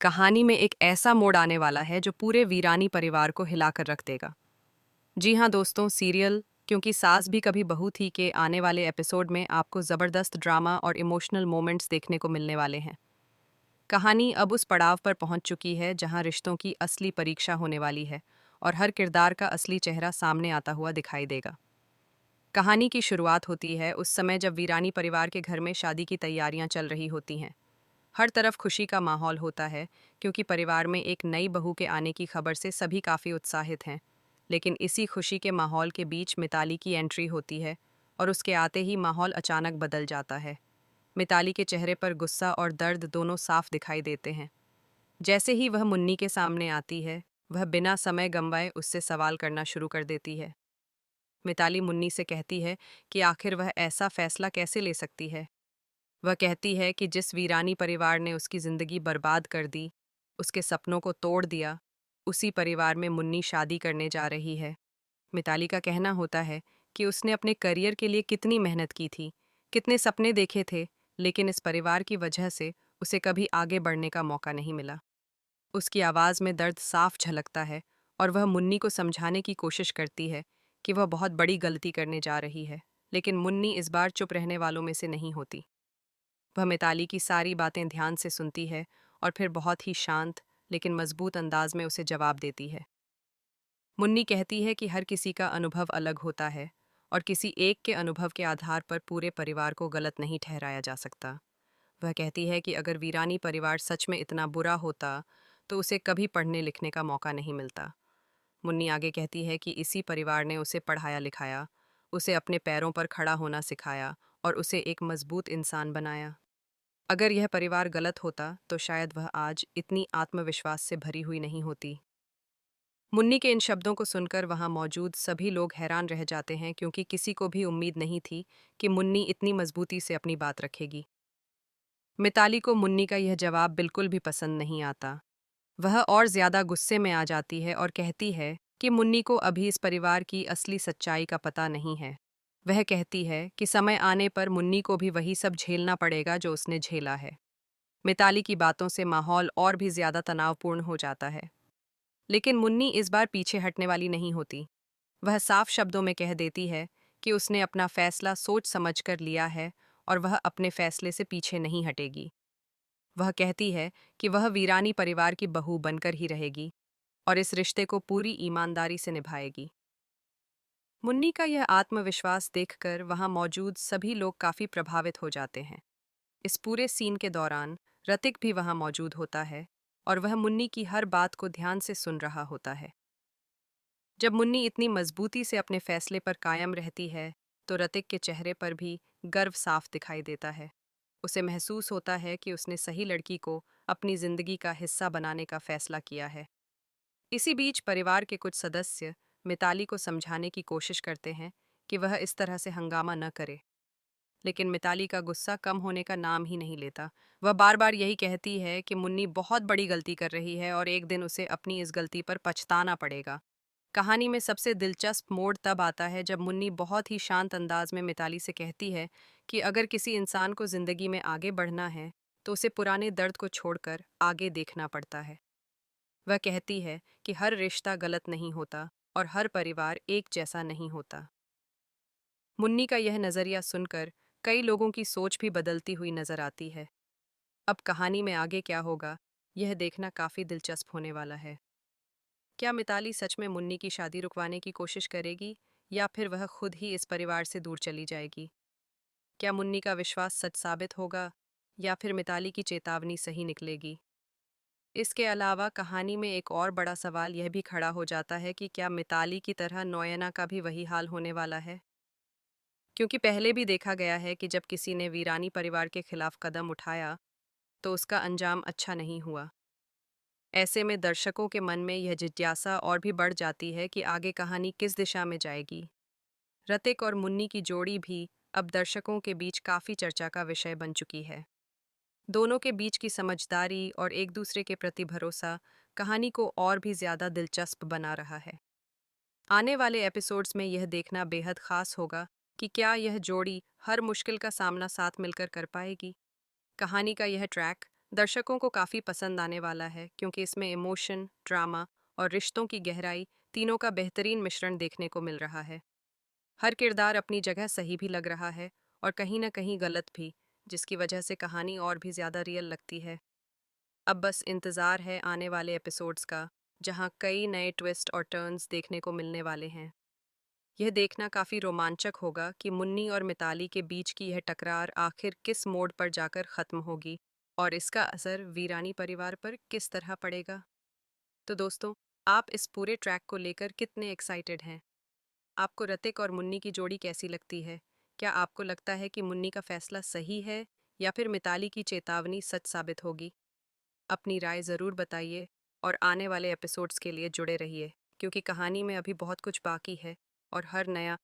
कहानी में एक ऐसा मोड़ आने वाला है जो पूरे वीरानी परिवार को हिलाकर रख देगा। जी हाँ दोस्तों, सीरियल क्योंकि सास भी कभी बहू थी के आने वाले एपिसोड में आपको ज़बरदस्त ड्रामा और इमोशनल मोमेंट्स देखने को मिलने वाले हैं। कहानी अब उस पड़ाव पर पहुंच चुकी है जहां रिश्तों की असली परीक्षा होने वाली है और हर किरदार का असली चेहरा सामने आता हुआ दिखाई देगा। कहानी की शुरुआत होती है उस समय जब वीरानी परिवार के घर में शादी की तैयारियां चल रही होती हैं। हर तरफ खुशी का माहौल होता है क्योंकि परिवार में एक नई बहू के आने की खबर से सभी काफ़ी उत्साहित हैं। लेकिन इसी खुशी के माहौल के बीच मिताली की एंट्री होती है और उसके आते ही माहौल अचानक बदल जाता है। मिताली के चेहरे पर गुस्सा और दर्द दोनों साफ दिखाई देते हैं। जैसे ही वह मुन्नी के सामने आती है, वह बिना समय गंवाए उससे सवाल करना शुरू कर देती है। मिताली मुन्नी से कहती है कि आखिर वह ऐसा फैसला कैसे ले सकती है। वह कहती है कि जिस वीरानी परिवार ने उसकी जिंदगी बर्बाद कर दी, उसके सपनों को तोड़ दिया, उसी परिवार में मुन्नी शादी करने जा रही है। मिताली का कहना होता है कि उसने अपने करियर के लिए कितनी मेहनत की थी, कितने सपने देखे थे, लेकिन इस परिवार की वजह से उसे कभी आगे बढ़ने का मौका नहीं मिला। उसकी आवाज़ में दर्द साफ झलकता है और वह मुन्नी को समझाने की कोशिश करती है कि वह बहुत बड़ी गलती करने जा रही है, लेकिन मुन्नी इस बार चुप रहने वालों में से नहीं होती। वह मिताली की सारी बातें ध्यान से सुनती है और फिर बहुत ही शांत लेकिन मजबूत अंदाज में उसे जवाब देती है। मुन्नी कहती है कि हर किसी का अनुभव अलग होता है और किसी एक के अनुभव के आधार पर पूरे परिवार को गलत नहीं ठहराया जा सकता। वह कहती है कि अगर वीरानी परिवार सच में इतना बुरा होता तो उसे कभी पढ़ने लिखने का मौका नहीं मिलता। मुन्नी आगे कहती है कि इसी परिवार ने उसे पढ़ाया लिखाया, उसे अपने पैरों पर खड़ा होना सिखाया और उसे एक मजबूत इंसान बनाया। अगर यह परिवार गलत होता तो शायद वह आज इतनी आत्मविश्वास से भरी हुई नहीं होती। मुन्नी के इन शब्दों को सुनकर वहां मौजूद सभी लोग हैरान रह जाते हैं क्योंकि किसी को भी उम्मीद नहीं थी कि मुन्नी इतनी मजबूती से अपनी बात रखेगी। मिताली को मुन्नी का यह जवाब बिल्कुल भी पसंद नहीं आता। वह और ज्यादा गुस्से में आ जाती है और कहती है कि मुन्नी को अभी इस परिवार की असली सच्चाई का पता नहीं है। वह कहती है कि समय आने पर मुन्नी को भी वही सब झेलना पड़ेगा जो उसने झेला है। मिताली की बातों से माहौल और भी ज्यादा तनावपूर्ण हो जाता है। लेकिन मुन्नी इस बार पीछे हटने वाली नहीं होती। वह साफ शब्दों में कह देती है कि उसने अपना फैसला सोच समझकर लिया है और वह अपने फैसले से पीछे नहीं हटेगी। वह कहती है कि वह वीरानी परिवार की बहू बनकर ही रहेगी और इस रिश्ते को पूरी ईमानदारी से निभाएगी। मुन्नी का यह आत्मविश्वास देखकर वहां मौजूद सभी लोग काफी प्रभावित हो जाते हैं। इस पूरे सीन के दौरान रतिक भी वहां मौजूद होता है और वह मुन्नी की हर बात को ध्यान से सुन रहा होता है। जब मुन्नी इतनी मजबूती से अपने फैसले पर कायम रहती है तो रतिक के चेहरे पर भी गर्व साफ दिखाई देता है। उसे महसूस होता है कि उसने सही लड़की को अपनी जिंदगी का हिस्सा बनाने का फैसला किया है। इसी बीच परिवार के कुछ सदस्य मिताली को समझाने की कोशिश करते हैं कि वह इस तरह से हंगामा न करे, लेकिन मिताली का गुस्सा कम होने का नाम ही नहीं लेता। वह बार बार यही कहती है कि मुन्नी बहुत बड़ी गलती कर रही है और एक दिन उसे अपनी इस गलती पर पछताना पड़ेगा। कहानी में सबसे दिलचस्प मोड़ तब आता है जब मुन्नी बहुत ही शांत अंदाज में मिताली से कहती है कि अगर किसी इंसान को जिंदगी में आगे बढ़ना है तो उसे पुराने दर्द को छोड़कर आगे देखना पड़ता है। वह कहती है कि हर रिश्ता गलत नहीं होता और हर परिवार एक जैसा नहीं होता। मुन्नी का यह नज़रिया सुनकर कई लोगों की सोच भी बदलती हुई नजर आती है। अब कहानी में आगे क्या होगा, यह देखना काफ़ी दिलचस्प होने वाला है। क्या मिताली सच में मुन्नी की शादी रुकवाने की कोशिश करेगी या फिर वह खुद ही इस परिवार से दूर चली जाएगी? क्या मुन्नी का विश्वास सच साबित होगा या फिर मिताली की चेतावनी सही निकलेगी? इसके अलावा कहानी में एक और बड़ा सवाल यह भी खड़ा हो जाता है कि क्या मिताली की तरह नोयना का भी वही हाल होने वाला है? क्योंकि पहले भी देखा गया है कि जब किसी ने वीरानी परिवार के खिलाफ कदम उठाया तो उसका अंजाम अच्छा नहीं हुआ। ऐसे में दर्शकों के मन में यह जिज्ञासा और भी बढ़ जाती है कि आगे कहानी किस दिशा में जाएगी। रतिक और मुन्नी की जोड़ी भी अब दर्शकों के बीच काफी चर्चा का विषय बन चुकी है। दोनों के बीच की समझदारी और एक दूसरे के प्रति भरोसा कहानी को और भी ज्यादा दिलचस्प बना रहा है। आने वाले एपिसोड्स में यह देखना बेहद खास होगा कि क्या यह जोड़ी हर मुश्किल का सामना साथ मिलकर कर पाएगी। कहानी का यह ट्रैक दर्शकों को काफ़ी पसंद आने वाला है क्योंकि इसमें इमोशन, ड्रामा और रिश्तों की गहराई तीनों का बेहतरीन मिश्रण देखने को मिल रहा है। हर किरदार अपनी जगह सही भी लग रहा है और कहीं न कहीं गलत भी, जिसकी वजह से कहानी और भी ज़्यादा रियल लगती है। अब बस इंतज़ार है आने वाले एपिसोड्स का, जहाँ कई नए ट्विस्ट और टर्न्स देखने को मिलने वाले हैं। यह देखना काफ़ी रोमांचक होगा कि मुन्नी और मिताली के बीच की यह टकरार आखिर किस मोड़ पर जाकर ख़त्म होगी और इसका असर वीरानी परिवार पर किस तरह पड़ेगा। तो दोस्तों, आप इस पूरे ट्रैक को लेकर कितने एक्साइटेड हैं? आपको ऋतिक और मुन्नी की जोड़ी कैसी लगती है? क्या आपको लगता है कि मुन्नी का फैसला सही है या फिर मिताली की चेतावनी सच साबित होगी? अपनी राय ज़रूर बताइए और आने वाले एपिसोड्स के लिए जुड़े रहिए, क्योंकि कहानी में अभी बहुत कुछ बाकी है और हर नया